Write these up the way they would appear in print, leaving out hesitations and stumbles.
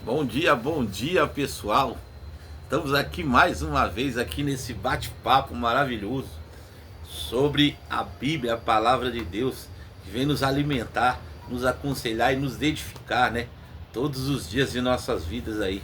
Bom dia pessoal. Estamos aqui mais uma vez aqui nesse bate-papo maravilhoso sobre a Bíblia, a palavra de Deus, que vem nos alimentar, nos aconselhar e nos edificar, né? Todos os dias de nossas vidas aí.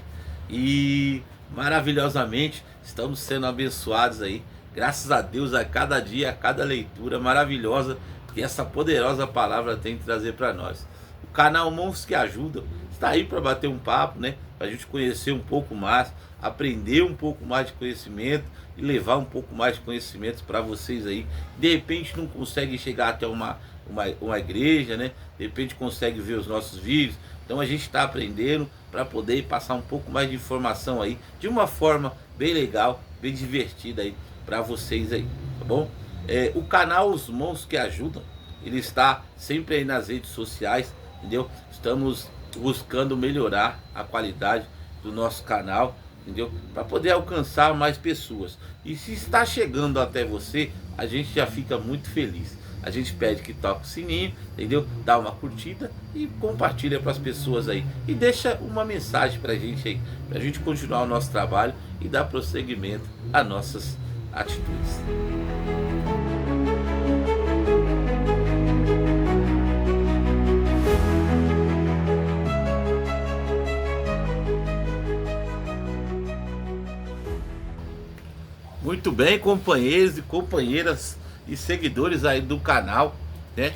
E maravilhosamente estamos sendo abençoados aí. Graças a Deus a cada dia, a cada leitura maravilhosa que essa poderosa palavra tem que trazer para nós. O canal Mãos que Ajudam está aí para bater um papo, né? Para a gente conhecer um pouco mais, aprender um pouco mais de conhecimento e levar um pouco mais de conhecimento para vocês aí. De repente não consegue chegar até uma igreja, né? De repente consegue ver os nossos vídeos. Então a gente está aprendendo para poder passar um pouco mais de informação aí, de uma forma bem legal, bem divertida aí para vocês aí, tá bom? O canal Os Mãos que Ajudam, ele está sempre aí nas redes sociais, entendeu? Estamos buscando melhorar a qualidade do nosso canal, entendeu? Para poder alcançar mais pessoas. E se está chegando até você, a gente já fica muito feliz. A gente pede que toque o sininho, entendeu? Dá uma curtida e compartilha para as pessoas aí. E deixa uma mensagem para a gente aí, para a gente continuar o nosso trabalho e dar prosseguimento às nossas atitudes. Muito bem, companheiros e companheiras e seguidores aí do canal, né?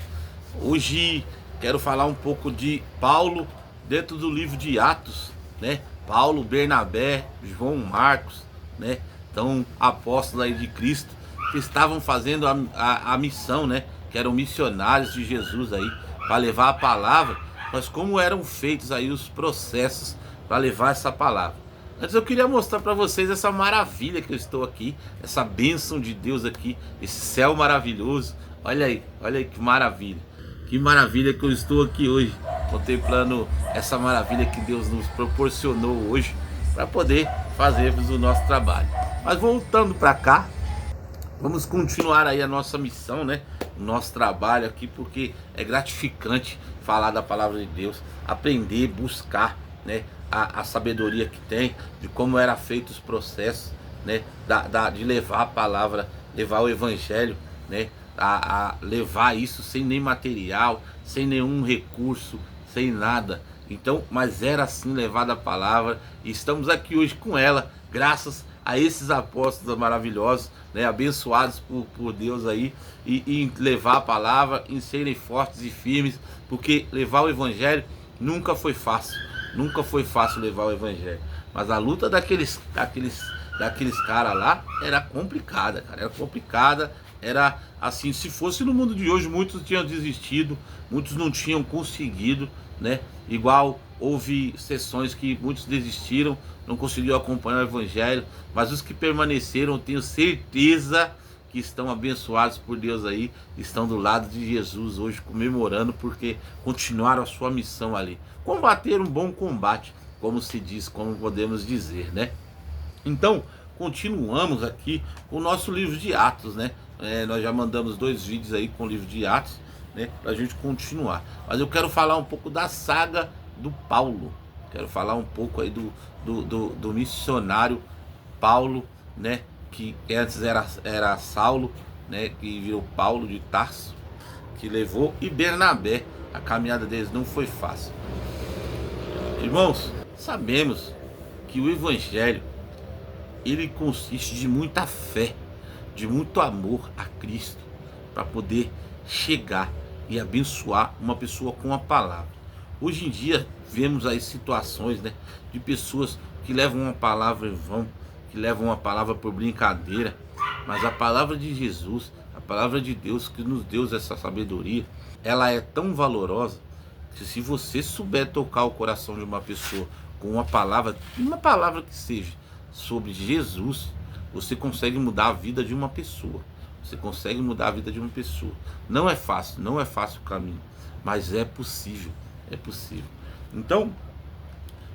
Hoje quero falar um pouco de Paulo dentro do livro de Atos, né? Paulo, Bernabé, João Marcos, né? Então, apóstolos aí de Cristo que estavam fazendo a missão, né? Que eram missionários de Jesus aí para levar a palavra, mas como eram feitos aí os processos para levar essa palavra. Antes eu queria mostrar para vocês essa maravilha que eu estou aqui, essa bênção de Deus aqui, esse céu maravilhoso. Olha aí que maravilha. Que maravilha que eu estou aqui hoje, contemplando essa maravilha que Deus nos proporcionou hoje para poder fazermos o nosso trabalho. Mas voltando para cá, vamos continuar aí a nossa missão, né? O nosso trabalho aqui, porque é gratificante falar da palavra de Deus, aprender, buscar, né? A sabedoria que tem, de como era feito os processos, né? De levar a palavra, levar o evangelho, né? A levar isso sem nem material, sem nenhum recurso, sem nada. Então, mas era assim levada a palavra, e estamos aqui hoje com ela, graças a esses apóstolos maravilhosos, né, abençoados por Deus aí, e levar a palavra, em serem fortes e firmes, porque levar o evangelho nunca foi fácil. Nunca foi fácil levar o evangelho. Mas a luta daqueles caras lá era complicada, cara. Era complicada. Era assim, se fosse no mundo de hoje, muitos tinham desistido, muitos não tinham conseguido, né? Igual houve sessões que muitos desistiram, não conseguiram acompanhar o evangelho, mas os que permaneceram, tenho certeza que estão abençoados por Deus aí, estão do lado de Jesus hoje comemorando, porque continuaram a sua missão ali, combater um bom combate, como se diz, como podemos dizer, né? Então, continuamos aqui com o nosso livro de Atos, né? Nós já mandamos 2 vídeos aí com o livro de Atos, né? Pra gente continuar. Mas eu quero falar um pouco da saga do Paulo. Quero falar um pouco aí do missionário Paulo, né? Que antes era Saulo, né? Que virou Paulo de Tarso, que levou, e Bernabé. A caminhada deles não foi fácil. Irmãos, sabemos que o evangelho, ele consiste de muita fé, de muito amor a Cristo, para poder chegar e abençoar uma pessoa com a palavra. Hoje em dia vemos aí situações, né, de pessoas que levam uma palavra em vão, que levam uma palavra por brincadeira, mas a palavra de Jesus, a palavra de Deus que nos deu essa sabedoria, ela é tão valorosa que, se você souber tocar o coração de uma pessoa com uma palavra que seja sobre Jesus, você consegue mudar a vida de uma pessoa. Você consegue mudar a vida de uma pessoa. Não é fácil, não é fácil o caminho, mas é possível, é possível. Então,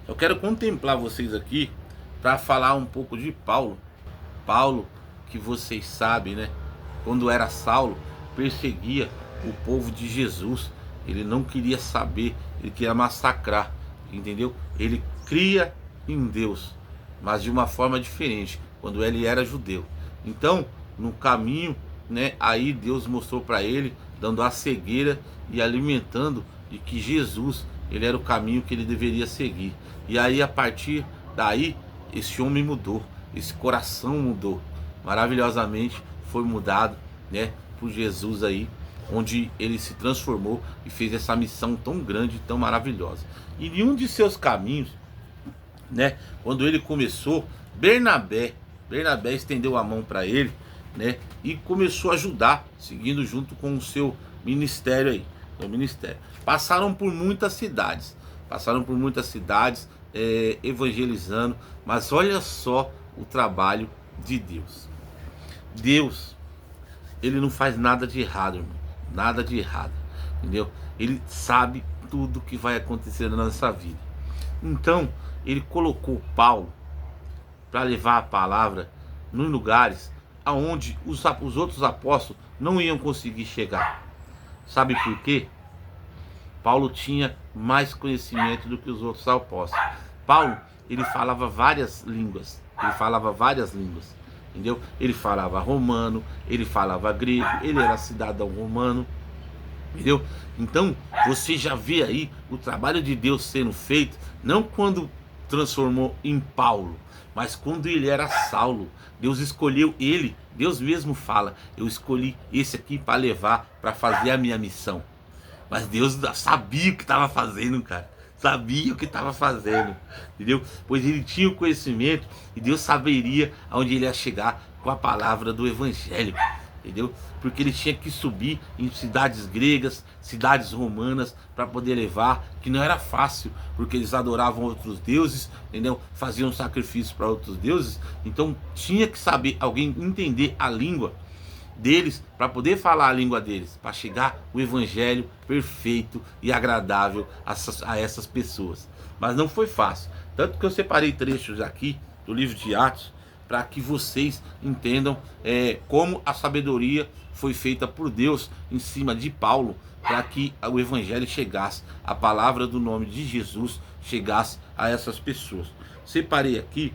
eu quero contemplar vocês aqui para falar um pouco de Paulo. Paulo, que vocês sabem, né? Quando era Saulo, perseguia o povo de Jesus. Ele não queria saber, ele queria massacrar, entendeu? Ele cria em Deus, mas de uma forma diferente, quando ele era judeu. Então, no caminho, né, aí Deus mostrou para ele, dando a cegueira e alimentando de que Jesus, ele era o caminho que ele deveria seguir. E aí, a partir daí, esse homem mudou, esse coração mudou, maravilhosamente foi mudado, né, por Jesus aí, onde ele se transformou e fez essa missão tão grande, tão maravilhosa. E em um de seus caminhos, né, quando ele começou, Bernabé estendeu a mão para ele, né, e começou a ajudar, seguindo junto com o seu ministério aí, o ministério. Passaram por muitas cidades, evangelizando, mas olha só o trabalho de Deus. Deus, ele não faz nada de errado, irmão, nada de errado, entendeu? Ele sabe tudo que vai acontecer na nossa vida. Então, ele colocou Paulo para levar a palavra nos lugares aonde os outros apóstolos não iam conseguir chegar. Sabe por quê? Paulo tinha mais conhecimento do que os outros apóstolos. Paulo, ele falava várias línguas, entendeu? Ele falava romano, ele falava grego, ele era cidadão romano, entendeu? Então, você já vê aí o trabalho de Deus sendo feito, não quando transformou em Paulo, mas quando ele era Saulo. Deus escolheu ele, Deus mesmo fala, eu escolhi esse aqui para levar, para fazer a minha missão. Mas Deus sabia o que estava fazendo, cara. Sabia o que estava fazendo, entendeu? Pois ele tinha o conhecimento e Deus saberia aonde ele ia chegar com a palavra do evangelho, entendeu? Porque ele tinha que subir em cidades gregas, cidades romanas, para poder levar, que não era fácil, porque eles adoravam outros deuses, entendeu? Faziam sacrifícios para outros deuses, então tinha que saber, alguém entender a língua deles, para poder falar a língua deles, para chegar o evangelho perfeito e agradável a essas pessoas. Mas não foi fácil, tanto que eu separei trechos aqui do livro de Atos, para que vocês entendam como a sabedoria foi feita por Deus em cima de Paulo, para que o evangelho chegasse, a palavra do nome de Jesus chegasse a essas pessoas. Separei aqui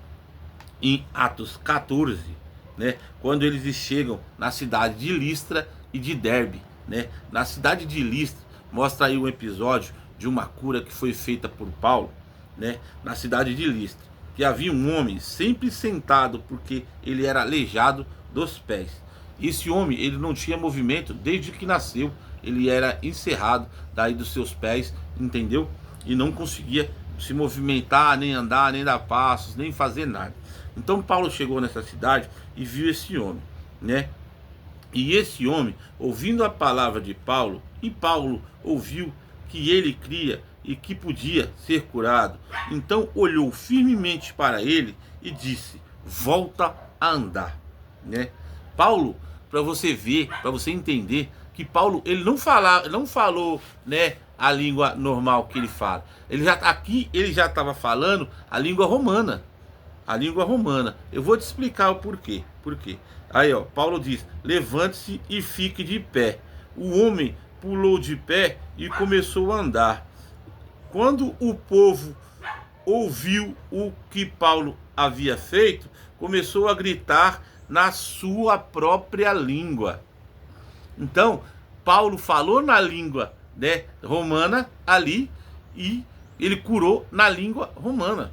em Atos 14, né, quando eles chegam na cidade de Listra e de Derbe, né? Na cidade de Listra, mostra aí um episódio de uma cura que foi feita por Paulo, né? Na cidade de Listra, que havia um homem sempre sentado, porque ele era aleijado dos pés. Esse homem, ele não tinha movimento desde que nasceu, ele era encerrado daí dos seus pés, entendeu? E não conseguia se movimentar, nem andar, nem dar passos, nem fazer nada. Então Paulo chegou nessa cidade e viu esse homem, né? E esse homem, ouvindo a palavra de Paulo, e Paulo ouviu que ele cria e que podia ser curado, então olhou firmemente para ele e disse: volta a andar, né? Paulo, para você ver, para você entender que Paulo, ele não falou, né, a língua normal que ele fala. Ele já estava falando a língua romana. A língua romana. Eu vou te explicar o porquê. Por quê? Aí, ó, Paulo diz: levante-se e fique de pé. O homem pulou de pé e começou a andar. Quando o povo ouviu o que Paulo havia feito, começou a gritar na sua própria língua. Então, Paulo falou na língua, né, romana ali, e ele curou na língua romana.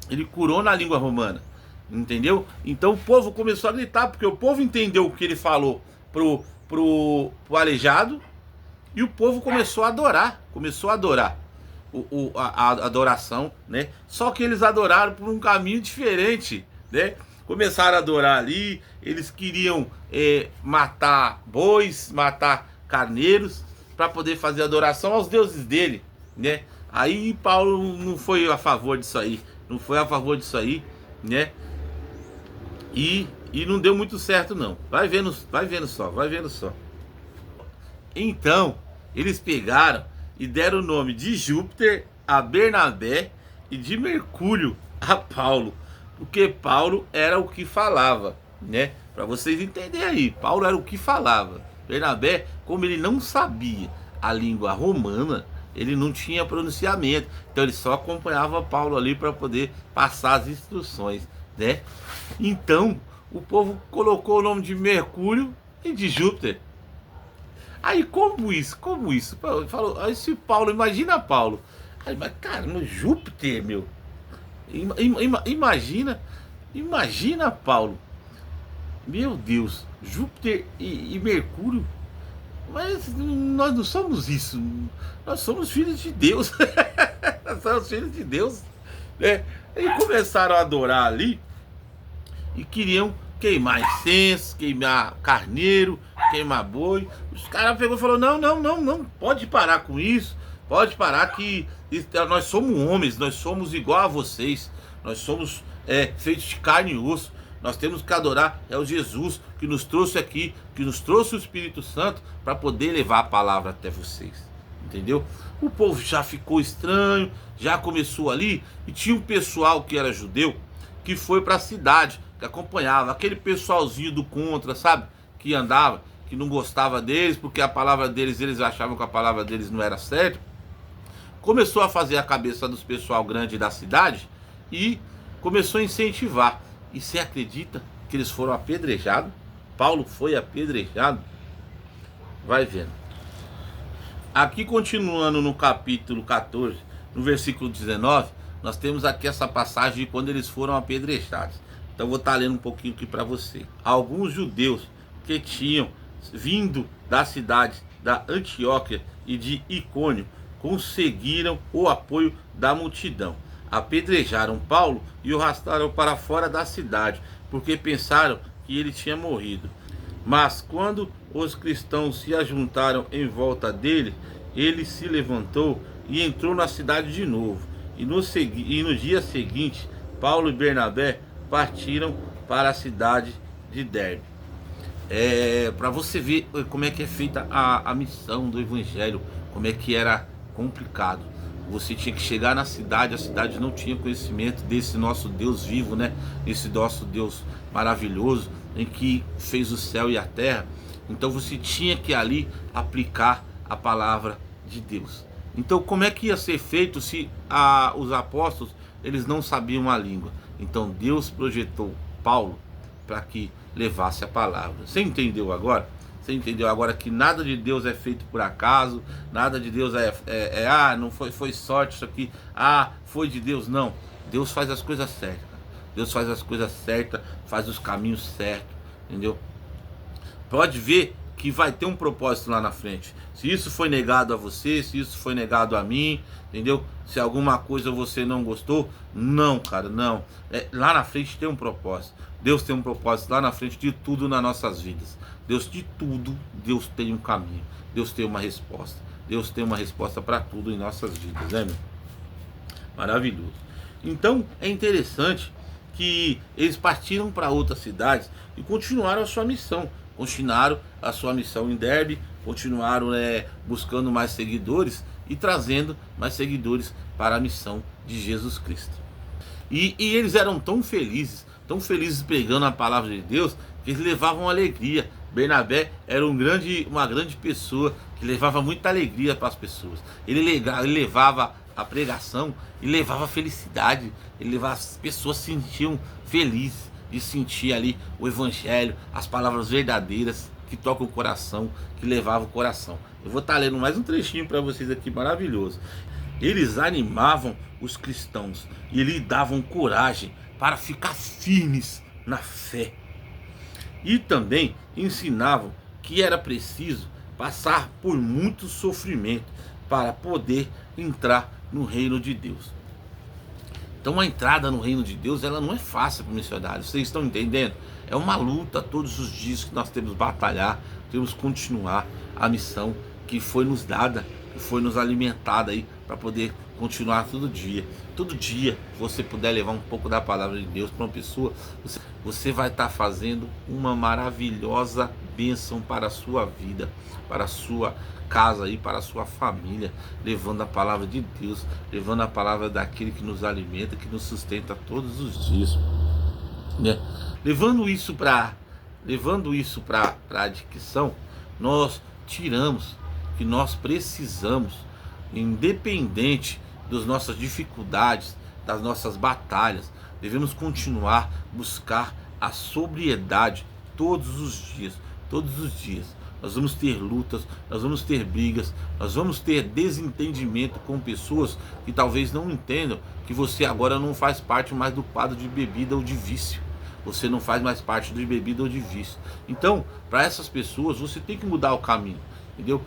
Ele curou na língua romana, entendeu? Então o povo começou a gritar, porque o povo entendeu o que ele falou pro aleijado, e o povo começou a adorar, a adoração, né? Só que eles adoraram por um caminho diferente, né? Começaram a adorar ali, eles queriam matar bois, matar carneiros, para poder fazer adoração aos deuses dele, né? Aí Paulo não foi a favor disso aí, né? E não deu muito certo não. Vai vendo só. Então, eles pegaram e deram o nome de Júpiter a Bernabé e de Mercúrio a Paulo, porque Paulo era o que falava, né? Para vocês entenderem aí, Paulo era o que falava. Bernabé, como ele não sabia a língua romana, ele não tinha pronunciamento, então ele só acompanhava Paulo ali para poder passar as instruções, né? Então o povo colocou o nome de Mercúrio e de Júpiter. Aí como isso? Como isso? Falou, aí esse Paulo, imagina Paulo. Aí, mas caramba, Júpiter, meu. Imagina Paulo. Meu Deus, Júpiter e Mercúrio. Mas nós não somos isso. Nós somos filhos de Deus. Nós somos filhos de Deus, né? E começaram a adorar ali e queriam queimar incenso, queimar carneiro, queimar boi. Os caras pegou e falou: não, pode parar com isso. Pode parar que nós somos homens, nós somos igual a vocês. Nós somos feitos de carne e osso. Nós temos que adorar o Jesus que nos trouxe aqui, que nos trouxe o Espírito Santo para poder levar a palavra até vocês. Entendeu? O povo já ficou estranho, já começou ali, e tinha um pessoal que era judeu que foi para a cidade, que acompanhava, aquele pessoalzinho do contra, sabe? Que andava, que não gostava deles, porque a palavra deles, eles achavam que a palavra deles não era certa. Começou a fazer a cabeça dos pessoal grande da cidade e começou a incentivar. E você acredita que eles foram apedrejados? Paulo foi apedrejado? Vai vendo. Aqui continuando no capítulo 14, no versículo 19, nós temos aqui essa passagem de quando eles foram apedrejados. Então vou estar lendo um pouquinho aqui para você. Alguns judeus que tinham vindo da cidade da Antioquia e de Icônio conseguiram o apoio da multidão. Apedrejaram Paulo e o arrastaram para fora da cidade, porque pensaram que ele tinha morrido. Mas quando os cristãos se ajuntaram em volta dele, ele se levantou e entrou na cidade de novo. E no dia seguinte, Paulo e Bernabé partiram para a cidade de Derbe. Para você ver como é que é feita a missão do evangelho, como é que era complicado. Você tinha que chegar na cidade, a cidade não tinha conhecimento desse nosso Deus vivo, né? Esse nosso Deus maravilhoso, em que fez o céu e a terra. Então você tinha que ali aplicar a palavra de Deus. Então como é que ia ser feito se os apóstolos, eles não sabiam a língua? Então Deus projetou Paulo para que levasse a palavra. Você entendeu agora? Você entendeu agora que nada de Deus é feito por acaso, nada de Deus não foi sorte isso aqui, foi de Deus. Não, Deus faz as coisas certas, cara. Deus faz as coisas certas, faz os caminhos certos, entendeu? Pode ver que vai ter um propósito lá na frente. Se isso foi negado a você, se isso foi negado a mim, entendeu? Se alguma coisa você não gostou, não, cara, não. Lá na frente tem um propósito. Deus tem um propósito lá na frente de tudo nas nossas vidas. Deus de tudo, Deus tem um caminho. Deus tem uma resposta. Deus tem uma resposta para tudo em nossas vidas, né, meu? Maravilhoso. Então é interessante que eles partiram para outras cidades e continuaram a sua missão. Continuaram a sua missão em Derbe, continuaram buscando mais seguidores e trazendo mais seguidores para a missão de Jesus Cristo. E eles eram tão felizes pregando a palavra de Deus, que eles levavam alegria. Bernabé era uma grande pessoa que levava muita alegria para as pessoas. Ele levava a pregação e levava felicidade. As pessoas se sentiam felizes de sentir ali o evangelho, as palavras verdadeiras que tocam o coração, que levavam o coração. Eu vou estar lendo mais um trechinho para vocês aqui, maravilhoso. Eles animavam os cristãos e lhes davam coragem para ficar firmes na fé. E também ensinavam que era preciso passar por muito sofrimento para poder entrar no reino de Deus. Então a entrada no reino de Deus, ela não é fácil para o missionário. Vocês estão entendendo? É uma luta todos os dias que nós temos que batalhar, temos que continuar a missão que foi nos dada, que foi nos alimentada aí para poder continuar todo dia. Todo dia você puder levar um pouco da palavra de Deus para uma pessoa, você vai estar fazendo uma maravilhosa bênção para a sua vida, para a sua casa aí, para a sua família, levando a palavra de Deus, levando a palavra daquele que nos alimenta, que nos sustenta todos os dias, né? Levando isso para a dicção, nós tiramos que nós precisamos independente das nossas dificuldades, das nossas batalhas, devemos continuar a buscar a sobriedade todos os dias, todos os dias. Nós vamos ter lutas, nós vamos ter brigas, nós vamos ter desentendimento com pessoas que talvez não entendam que você agora não faz parte mais do quadro de bebida ou de vício. Você não faz mais parte de bebida ou de vício. Então, para essas pessoas, você tem que mudar o caminho, entendeu?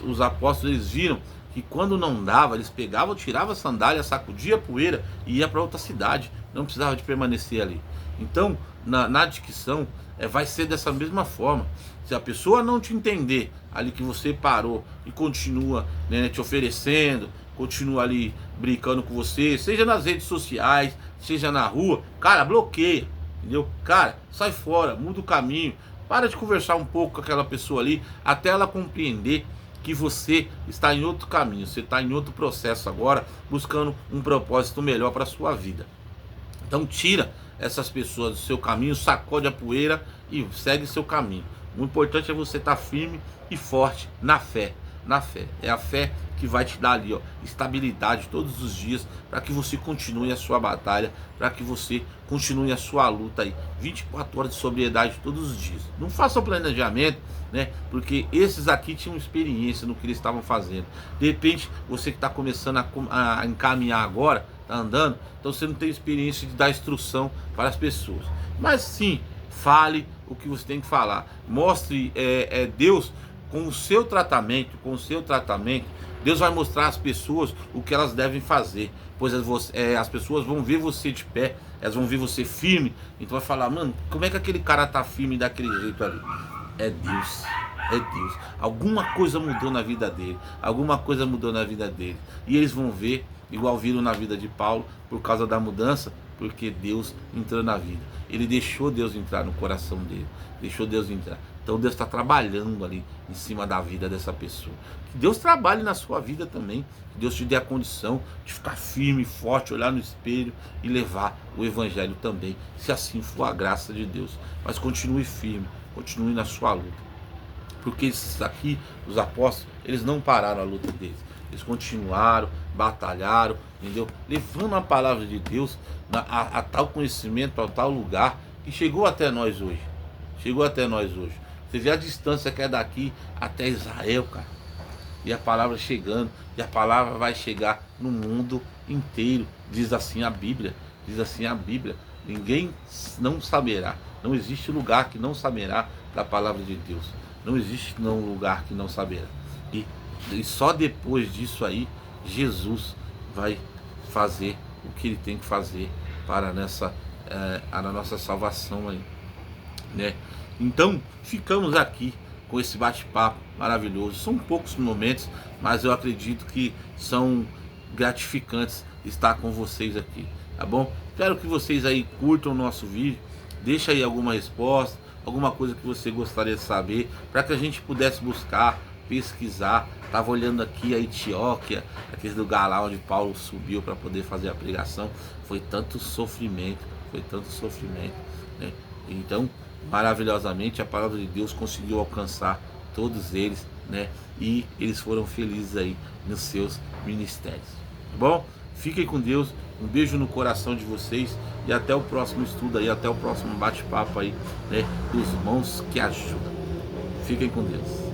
Os apóstolos, eles viram que quando não dava, eles pegavam, tiravam a sandália, sacudia a poeira e ia para outra cidade. Não precisava de permanecer ali. Então, na dicção, vai ser dessa mesma forma. Se a pessoa não te entender ali que você parou e continua, né, te oferecendo, continua ali brincando com você, seja nas redes sociais, seja na rua, cara, bloqueia, entendeu? Cara, sai fora, muda o caminho, para de conversar um pouco com aquela pessoa ali, até ela compreender que você está em outro caminho, você está em outro processo agora, buscando um propósito melhor para a sua vida. Então tira essas pessoas do seu caminho, sacode a poeira e segue seu caminho. O importante é você estar firme e forte na fé. Na fé. É a fé que vai te dar ali, ó, estabilidade todos os dias, para que você continue a sua batalha, para que você continue a sua luta aí. 24 horas de sobriedade todos os dias. Não faça o planejamento, né? Porque esses aqui tinham experiência no que eles estavam fazendo. De repente, você que está começando a encaminhar agora, está andando, então você não tem experiência de dar instrução para as pessoas. Mas sim, fale o que você tem que falar. Mostre Deus com o seu tratamento, Deus vai mostrar às pessoas o que elas devem fazer. Pois as pessoas vão ver você de pé, elas vão ver você firme. Então vai falar, mano, como é que aquele cara tá firme daquele jeito ali? É Deus, é Deus. Alguma coisa mudou na vida dele, alguma coisa mudou na vida dele. E eles vão ver, igual viram na vida de Paulo, por causa da mudança, porque Deus entrou na vida. Ele deixou Deus entrar no coração dele, deixou Deus entrar. Então Deus está trabalhando ali em cima da vida dessa pessoa. Que Deus trabalhe na sua vida também. Que Deus te dê a condição de ficar firme, forte, olhar no espelho e levar o evangelho também, se assim for a graça de Deus. Mas continue firme, continue na sua luta. Porque esses aqui, os apóstolos, eles não pararam a luta deles. Eles continuaram, batalharam, entendeu? Levando a palavra de Deus a tal conhecimento, a tal lugar, que chegou até nós hoje. Chegou até nós hoje. Você vê a distância que é daqui até Israel, cara. E a palavra chegando, e a palavra vai chegar no mundo inteiro. Diz assim a Bíblia, diz assim a Bíblia. Ninguém não saberá, não existe lugar que não saberá da palavra de Deus. Não existe lugar que não saberá. E só depois disso aí, Jesus vai fazer o que ele tem que fazer para a nossa salvação aí, né? Então, ficamos aqui com esse bate-papo maravilhoso. São poucos momentos, mas eu acredito que são gratificantes estar com vocês aqui, tá bom? Espero que vocês aí curtam o nosso vídeo, deixa aí alguma resposta, alguma coisa que você gostaria de saber, para que a gente pudesse buscar, pesquisar. Estava olhando aqui a Etióquia, aquele lugar lá onde Paulo subiu para poder fazer a pregação. Foi tanto sofrimento, né? Então, maravilhosamente, a palavra de Deus conseguiu alcançar todos eles, né? E eles foram felizes aí nos seus ministérios. Tá bom? Fiquem com Deus, um beijo no coração de vocês e até o próximo estudo aí, até o próximo bate-papo aí, né? Dos Mãos que Ajudam. Fiquem com Deus.